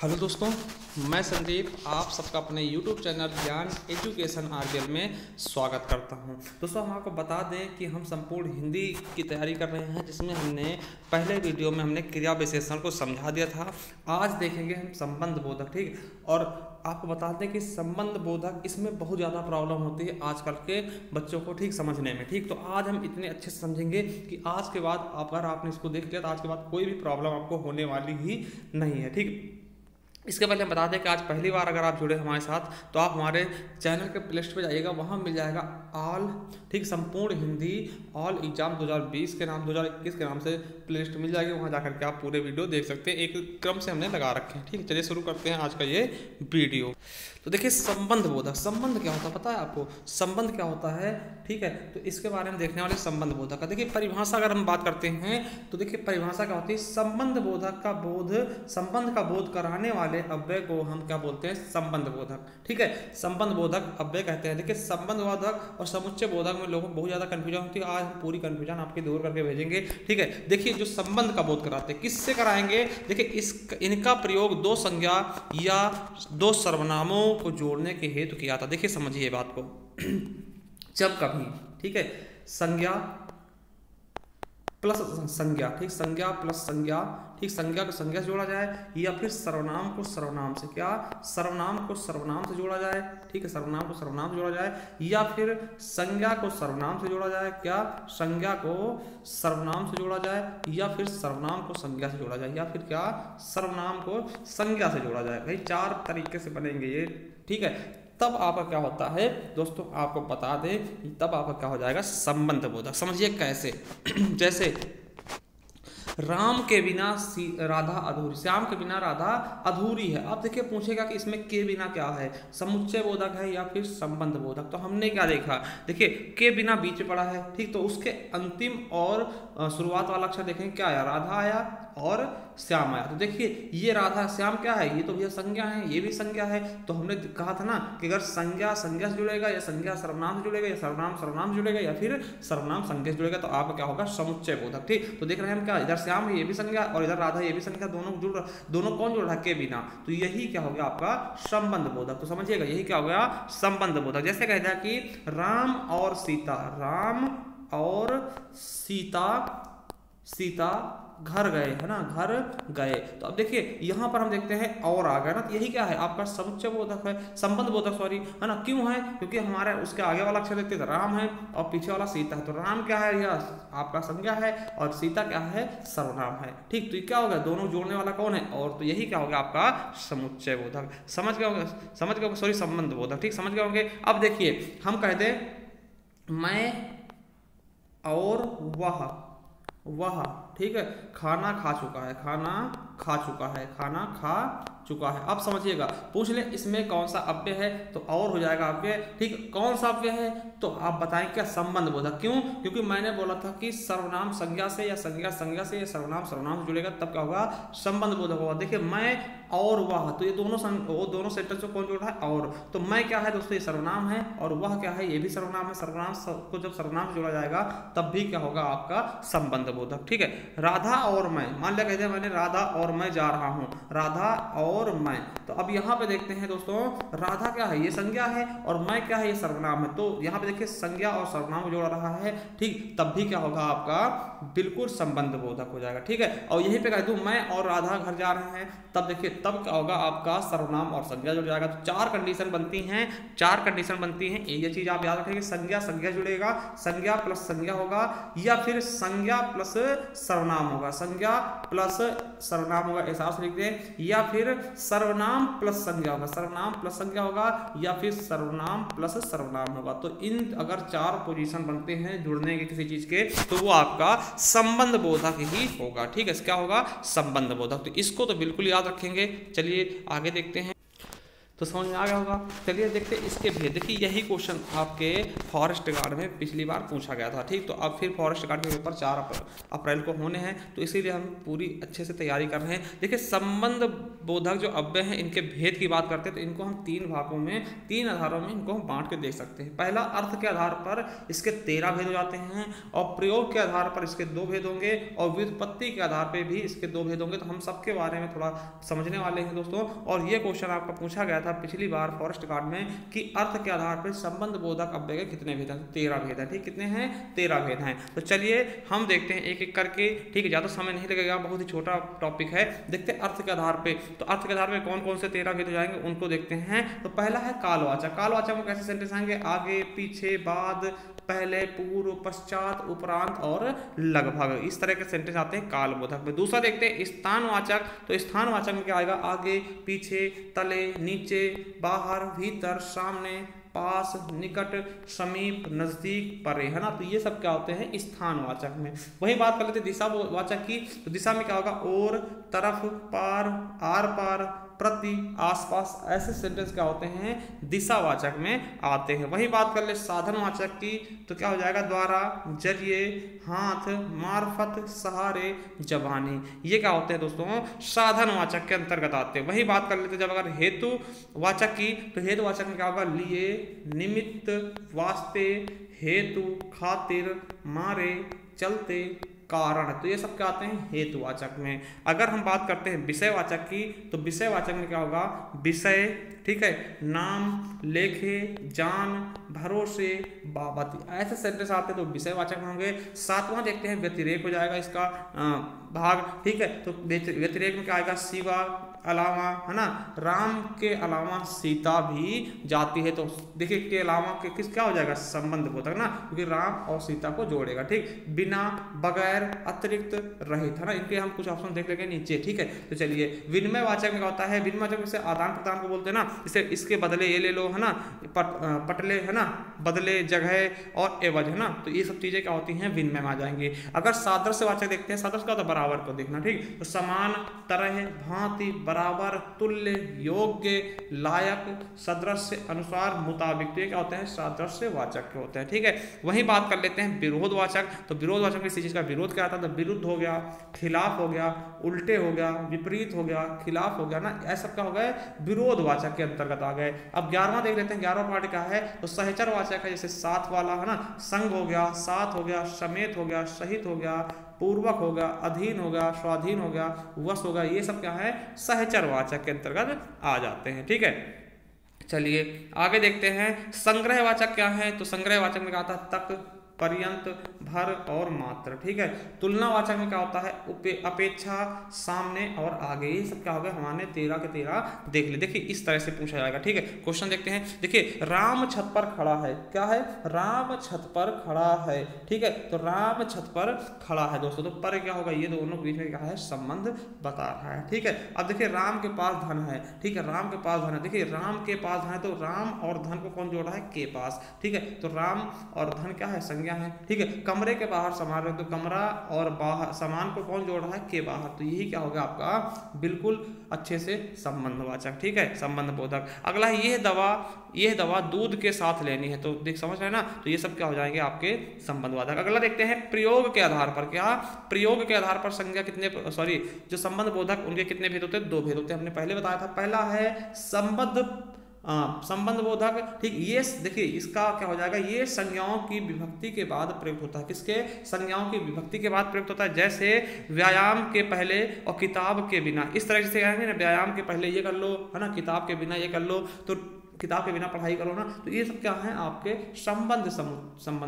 Hello दोस्तों, मैं संदीप आप सबका अपने YouTube चैनल ज्ञान एजुकेशन RBL में स्वागत करता हूं। दोस्तों, हम आपको बता दें कि हम संपूर्ण हिंदी की तैयारी कर रहे हैं, जिसमें हमने पहले वीडियो में हमने क्रिया विशेषण को समझा दिया था। आज देखेंगे हम संबंध बोधक, ठीक। और आपको बता दें कि संबंध बोधक इसमें बहुत ज़्यादा प्रॉब्लम होती है आजकल के बच्चों को ठीक समझने में, ठीक। तो आज हम इतने अच्छे से समझेंगे कि आज के बाद अगर आपने इसको देख लिया तो आज के बाद कोई भी प्रॉब्लम आपको होने वाली ही नहीं है, ठीक। इसके पहले हम बता दें कि आज पहली बार अगर आप जुड़े हमारे साथ तो आप हमारे चैनल के प्ले लिस्ट पर जाइएगा, वहाँ मिल जाएगा ऑल, ठीक, संपूर्ण हिंदी ऑल एग्जाम 2020 के नाम 2021 के नाम से प्ले लिस्ट मिल जाएगी। वहाँ जाकर के आप पूरे वीडियो देख सकते हैं, एक क्रम से हमने लगा रखे हैं, ठीक। चलिए शुरू करते हैं आज का ये वीडियो। तो देखिए, संबंध बोधक, संबंध क्या होता है पता है आपको? संबंध क्या होता है, ठीक है, तो इसके बारे में देखने वाले संबंध बोधक का देखिए परिभाषा अगर हम बात करते हैं तो देखिए परिभाषा क्या होती है। संबंध बोधक का बोध, संबंध का बोध कराने वाले अव्यय को हम क्या बोलते हैं? संबंध बोधक, ठीक है। संबंध बोधक अव्यय कहते हैं। देखिए, संबंध बोधक और समुच्चय बोधक में लोगों को बहुत ज्यादा कंफ्यूजन होती है। आज हम पूरी कंफ्यूजन आपकी दूर करके भेजेंगे, ठीक है। देखिए, जो संबंध का बोध कराते हैं किससे कराएंगे? देखिए, इनका प्रयोग दो संज्ञा या दो सर्वनामों को जोड़ने के हेतु किया था। देखिए, समझिए बात को। जब कभी, ठीक है, संज्ञा प्लस संज्ञा, ठीक, संज्ञा प्लस संज्ञा, ठीक, संज्ञा को संज्ञा से जोड़ा जाए या फिर सर्वनाम को सर्वनाम से, क्या, सर्वनाम को सर्वनाम से जोड़ा जाए, ठीक है, सर्वनाम को सर्वनाम से जोड़ा जाए या फिर संज्ञा को सर्वनाम से जोड़ा जाए, क्या, संज्ञा को सर्वनाम से जोड़ा जाए या फिर सर्वनाम को संज्ञा से जोड़ा जाए या फिर क्या, सर्वनाम को संज्ञा से जोड़ा जाए। भाई चार तरीके से बनेंगे ये, ठीक है। तब आपका क्या होता है दोस्तों, आपको बता दें, तब आपका क्या हो जाएगा? संबंध बोधक। समझिए कैसे। जैसे राम के बिना राधा अधूरी, श्याम के बिना राधा अधूरी है। अब देखिए पूछेगा कि इसमें के बिना क्या है, समुच्चय बोधक है या फिर संबंध बोधक। तो हमने क्या देखा, देखिए के बिना बीच पड़ा है, ठीक, तो उसके अंतिम और शुरुआत वाला अक्षर देखें क्या आया, राधा आया और श्याम आया। तो देखिए ये राधा श्याम क्या है, ये तो भैया संज्ञा है, ये भी संज्ञा है। तो हमने कहा था ना कि अगर संज्ञा संज्ञा से जुड़ेगा या संज्ञा सर्वनाम से जुड़ेगा या सर्वनाम सर्वनाम से जुड़ेगा या फिर सर्वनाम संज्ञा से जुड़ेगा तो आपका क्या होगा? समुच्चय बोधक, ठीक। तो देख रहे हैं हम क्या, इधर श्याम है ये भी संज्ञा और इधर राधा ये भी संज्ञा, दोनों कौन जुड़ रहा है? के बिना। तो यही क्या हो गया आपका? संबंध बोधक। तो समझिएगा यही क्या हो गया? संबंध बोधक। जैसे कहता है कि राम और सीता, राम और सीता घर गए, है ना, घर गए। तो अब देखिए यहां पर हम देखते हैं और आ गया ना, तो यही क्या है? आपका समुच्चय बोधक है, संबंध बोधक, सॉरी, है ना। क्यों है? क्योंकि हमारे उसके आगे वाला अक्षर देखते हैं राम है और पीछे वाला सीता है। तो राम क्या है? यह आपका संज्ञा है और सीता क्या है? सर्वनाम है, ठीक। तो ये क्या होगा? दोनों जोड़ने वाला कौन है? और। तो यही क्या होगा आपका? समुच्चय बोधक। समझ गए होंगे, सॉरी, संबंध बोधक, ठीक, समझ गए होंगे। अब देखिए हम कहते हैं मैं और वह, ठीक है, खाना खा चुका है, खाना खा चुका है, खाना खा चुका है। अब समझिएगा, पूछ ले इसमें कौन सा अव्यय है, तो और हो जाएगा अव्यय, ठीक। कौन सा अव्यय है? तो आप बताएं क्या? संबंध बोधक। क्यों? क्योंकि मैंने बोला था कि सर्वनाम संज्ञा से या संज्ञा संज्ञा से या सर्वनाम सर्वनाम से जुड़ेगा तब क्या होगा? संबंध बोधक होगा। देखिए मैं और वह, तो ये दोनों सेंटेंस को कौन जोड़ रहा है? और। तो मैं क्या है दोस्तों? ये सर्वनाम है और वह क्या है? ये भी सर्वनाम है। सर्वनाम को जब सर्वनाम से जोड़ा जाएगा तब भी क्या होगा आपका? संबंध बोधक, ठीक है। राधा और मैं, मान लिया कहते हैं मैंने राधा और मैं जा रहा हूं, राधा और मैं। तो अब यहां पे देखते हैं दोस्तों, राधा क्या है? ये संज्ञा है और मैं क्या है? ये सर्वनाम है। तो यहां पे देखिए संज्ञा और सर्वनाम को जोड़ रहा है, ठीक, तब भी क्या होगा आपका? बिल्कुल संबंध बोधक हो जाएगा, ठीक है। और यहीं पे कह दूं मैं और राधा घर जा रहे हैं, तब देखिए तब क्या होगा आपका? सर्वनाम और संज्ञा जुड़ जाएगा। तो चार कंडीशन बनती हैं, चार कंडीशन बनती हैं। ये चीज आप याद रखेंगे, संज्ञा संज्ञा जुड़ेगा, संज्ञा प्लस संज्ञा होगा या फिर संज्ञा प्लस सर्वनाम होगा, संज्ञा प्लस सर्वनाम होगा, ऐसा लिख दें, या फिर सर्वनाम प्लस संज्ञा होगा, सर्वनाम प्लस संज्ञा होगा या फिर सर्वनाम प्लस सर्वनाम होगा। तो इन अगर चार पोजीशन बनते हैं जुड़ने के किसी चीज के तो वो आपका संबंध बोधक ही होगा, ठीक है। क्या होगा? संबंध बोधक। तो इसको तो बिल्कुल याद रखेंगे। चलिए आगे देखते हैं। तो समझ में आ गया होगा। चलिए देखते हैं इसके भेद। देखिए यही क्वेश्चन आपके फॉरेस्ट गार्ड में पिछली बार पूछा गया था, ठीक। तो अब फिर फॉरेस्ट गार्ड के पेपर 4 अप्रैल को होने हैं, तो इसीलिए हम पूरी अच्छे से तैयारी कर रहे हैं। देखिए संबंध बोधक जो अव्यय हैं इनके भेद की बात करते हैं तो इनको हम 3 भागों में 3 आधारों में इनको हम बांट के देख सकते हैं। पहला, अर्थ के आधार पर इसके 13 भेद हो जाते हैं, और प्रयोग के आधार पर इसके 2 भेद होंगे, और व्युत्पत्ति के आधार पर भी इसके 2 भेद होंगे। तो हम सबके बारे में थोड़ा समझने वाले हैं दोस्तों। और ये क्वेश्चन आपका पूछा गया था पिछली बार फॉरेस्ट गार्ड में कि अर्थ के आधार पर संबंध बोधक अव्यय के कितने भेद हैं। 13 भेद है, ठीक। कितने हैं? 13 भेद हैं। तो चलिए हम देखते हैं एक एक करके, ठीक है। ज़्यादा समय नहीं लगेगा, बहुत ही छोटा टॉपिक है। देखते हैं अर्थ के आधार पे। तो अर्थ के आधार पे कौन कौन से 13 भेद हो जाएंगे उनको देखते हैं। तो पहला है कालवाचक। कालवाचक में कैसे सेंटेंस आएंगे? आगे, पीछे, बाद, पहले, पूर्व, पश्चात, उपरांत और लगभग, इस तरह के सेंटेंस आते हैं कालबोधक में। दूसरा देखते हैं स्थानवाचक। तो स्थानवाचक में क्या आएगा? आगे, पीछे, तले, नीचे, बाहर, भीतर, सामने, पास, निकट, समीप, नजदीक, परे, है ना। तो ये सब क्या होते हैं? स्थानवाचक में। वही बात कर लेते हैं दिशावाचक की। तो दिशा में क्या होगा? ओर, तरफ, पार, आर पार, प्रति, आसपास, ऐसे सेंटेंस क्या होते हैं? दिशावाचक में आते हैं। वही बात कर ले साधनवाचक की। तो क्या हो जाएगा? द्वारा, जरिए, हाथ, मार्फत, सहारे, जबानी, ये क्या होते हैं दोस्तों? साधनवाचक के अंतर्गत आते हैं। वही बात कर लेते जब अगर हेतुवाचक की। तो हेतुवाचक में क्या होगा? लिए, निमित्त, वास्ते, हेतु, खातिर, मारे, चलते, कारण। तो ये सब क्या आते हैं? हेतुवाचक में। अगर हम बात करते हैं विषयवाचक की। तो विषयवाचक में क्या होगा? विषय, ठीक है, नाम, लेखे, जान, भरोसे, बाबत, ऐसे सेंटेंस आते हैं तो विषयवाचक में होंगे। 7वां देखते हैं व्यतिरेक हो जाएगा इसका भाग, ठीक है। तो व्यतिरेक में क्या आएगा? सिवा, अलावा, है ना। राम के अलावा सीता भी जाती है। तो देखिए के अलावा के किस क्या हो जाएगा? संबंध बोधक ना, क्योंकि राम और सीता को जोड़ेगा, ठीक। बिना, बगैर, अतिरिक्त, रहित, है ना। इनके हम कुछ ऑप्शन देख लेंगे नीचे, ठीक है। तो चलिए विनिमयवाचक में क्या होता है? विनिमयवाचक से आदान प्रदान को बोलते हैं ना। इसे इसके बदले ये ले लो, है ना, पटले, है ना, बदले, जगह और एवज, है ना। तो ये सब चीजें क्या होती हैं? विनिमय में आ जाएंगे। अगर सादृश्यवाचक देखते हैं, सादृश्य का तो बराबर को देखना, ठीक। तो समान, तरह, भांति, बराबर, तुल्य, योग्य, लायक, सदृश, अनुसार, मुताबिक, तो ये क्या होते हैं? सादृश्यवाचक के होते हैं, ठीक है। वही बात कर लेते हैं विरोधवाचक। तो विरोधवाचक में किसी चीज का विरोध क्या आता है? तो विरुद्ध हो गया, खिलाफ हो गया, उल्टे हो गया, विपरीत हो गया, खिलाफ हो गया ना, ऐसा क्या हो गए? विरोधवाचक के अंतर्गत आ गए। अब 11वां देख लेते हैं। 11वां पार्ट क्या है? तो सहचरवाचक है, जैसे साथ वाला, है ना, संग हो गया, साथ हो गया, समेत हो गया, सहित हो गया, पूर्वक हो गया, अधीन हो गया, स्वाधीन हो गया, वश हो गया, ये सब क्या है? सहचरवाचक के अंतर्गत आ जाते हैं, ठीक है। चलिए आगे देखते हैं संग्रहवाचक क्या है। तो संग्रहवाचक में क्या आता है? तक, पर्यंत, भर और मात्र, ठीक है। तुलनावाचक में क्या होता है? अपेक्षा, सामने और आगे, ये सब क्या हो गया? हमारे 13 के 13 देख ले। देखिए इस तरह से पूछा जाएगा, ठीक है। क्वेश्चन देखते हैं। देखिए राम छत पर खड़ा है, क्या है? राम छत पर खड़ा है, ठीक है। तो राम छत पर खड़ा है दोस्तों। तो पर क्या होगा? ये दोनों के बीच में क्या है? संबंध बता रहा है, ठीक है। अब देखिए राम के पास धन है, ठीक है। राम के पास धन है। देखिए राम के पास धन है, तो राम और धन को कौन जोड़ रहा है? के पास, ठीक है। तो राम और धन क्या है? संज्ञा है, ठीक है। कमरे के बाहर सामान रख, तो कमरा और बाहर सामान को कौन जोड़ रहा है? के बाहर। तो यही क्या होगा आपका? बिल्कुल अच्छे से संबंधवाचक, ठीक है, संबंध बोधक। अगला है यह दवा दूध के साथ लेनी है। तो देख समझ रहे हैं ना। तो ये सब क्या हो जाएंगे? आपके संबंधवाचक। अगला देखते हैं प्रयोग के आधार पर। क्या? प्रयोग के आधार पर संज्ञा कितने, जो संबंध बोधक उनके कितने भेद होते हैं? 2 भेद होते हैं, हमने पहले बताया था। पहला है संबंध बोधक, ठीक। ये देखिए इसका क्या हो जाएगा? ये संज्ञाओं की विभक्ति के बाद प्रयुक्त होता है। किसके? संज्ञाओं की विभक्ति के बाद प्रयुक्त होता है। जैसे व्यायाम के पहले और किताब के बिना, इस तरह से आएंगे ना। व्यायाम के पहले ये कर लो, है ना, किताब के बिना ये कर लो, तो किताब के बिना पढ़ाई करो ना। तो ये सब क्या है? आपके संबंध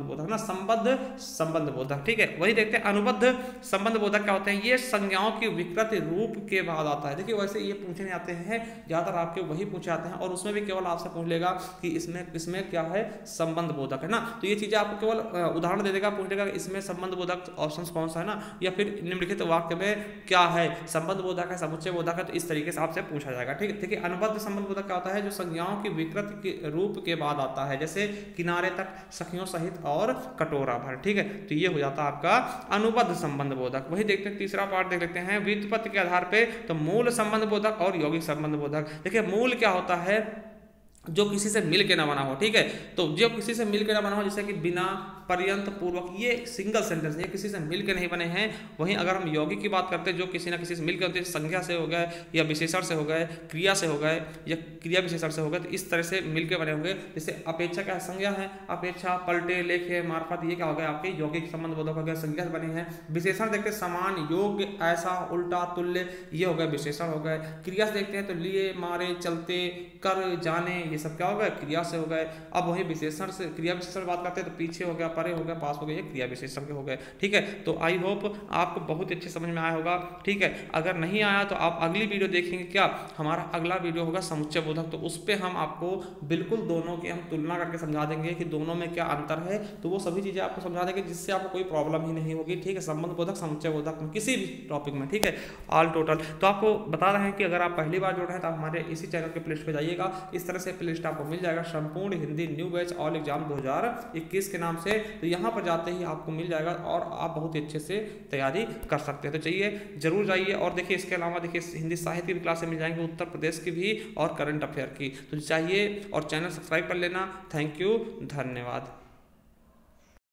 बोधक ना, संबंध बोधक, ठीक है। वही देखते हैं अनुबद्ध संबंध बोधक क्या होते हैं? ये संज्ञाओं की विकृत रूप के बाद आता है। देखिए वैसे ये पूछने आते हैं ज्यादातर, आपके वही पूछे आते हैं, और उसमें भी केवल आपसे पूछ लेगा कि इसमें क्या है? संबंध बोधक, है ना। तो ये चीजें आपको केवल उदाहरण दे देगा, पूछ लेगा इसमें संबंध बोधक ऑप्शन कौन सा है ना, या फिर निम्नलिखित वाक्य में क्या है? संबंध बोधक है, समुच्चय बोधक है। तो इस तरीके से आपसे पूछा जाएगा, ठीक है। देखिए अनुबद्ध संबंध बोधक क्या होता है? जो संज्ञाओं की विकृत के रूप के बाद आता है, जैसे किनारे तक, सखियों सहित और कटोरा भर। ठीक है, तो ये हो जाता है आपका अनुबद्ध संबंध बोधक। वही देखते हैं तीसरा पार्ट देख लेते हैं व्युत्पत्ति के आधार पे, तो मूल संबंध बोधक और यौगिक संबंध बोधक। देखिए मूल क्या होता है, जो किसी से मिल के ना बना हो। ठीक है, तो जो किसी से मिल के ना बना हो, जैसे कि बिना, पर्यंत, पूर्वक, ये सिंगल सेंटेंस है, किसी से मिल के नहीं बने हैं। वहीं अगर हम यौगिक की बात करते हैं, जो किसी ना किसी से मिल के होते हैं, संज्ञा से हो गए या विशेषण से हो गए, क्रिया से हो गए या क्रिया विशेषण से हो गए, तो इस तरह से मिल के बने होंगे। जैसे अपेक्षा क्या संज्ञा है, अपेक्षा, पलटे, लेखे, मार्फत, ये क्या हो गया आपके यौगिक संबंध बोधक हो गया, संज्ञा से बने हैं। विशेषण देखते हैं समान, योग्य, ऐसा, उल्टा, तुल्य, ये हो गए विशेषण हो गए। क्रिया से देखते हैं तो लिए, मारे, चलते, कर, जाने, ये सब क्या हो गए क्रिया से हो गए। अब वही विशेषण से, क्रिया विशेषण बात करते हैं तो पीछे हो गया, परे हो गया, पास हो गया, ये क्रिया विशेषण के हो गए। ठीक है, तो आई होप आपको बहुत अच्छे समझ में आया होगा। ठीक है, अगर नहीं आया तो आप अगली वीडियो देखेंगे, क्या हमारा अगला वीडियो होगा समुच्चय बोधक, तो उस पर हम आपको बिल्कुल दोनों की हम तुलना करके समझा देंगे कि दोनों में क्या अंतर है। तो वो सभी चीजें आपको समझा देंगे जिससे आपको कोई प्रॉब्लम ही नहीं होगी। ठीक है, संबंध बोधक, समुच्चय बोधक में, किसी भी टॉपिक में। ठीक है, ऑल टोटल। तो आपको बता रहे हैं कि अगर आप पहली बार जुड़ रहे हैं तो आप हमारे इसी चैनल के प्लेलिस्ट पे जाइएगा। इस तरह से प्लेलिस्ट आपको मिल जाएगा, संपूर्ण Hindi new batch all exam 2021 के नाम से। तो यहाँ पर जाते ही आपको मिल जाएगा और आप बहुत ही अच्छे से तैयारी कर सकते हैं। तो चाहिए जरूर जाइए। और देखिए इसके अलावा देखिए हिंदी साहित्य की क्लासें मिल जाएंगी, उत्तर प्रदेश की भी और करंट अफेयर की। तो चाहिए और चैनल सब्सक्राइब कर लेना। थैंक यू, धन्यवाद।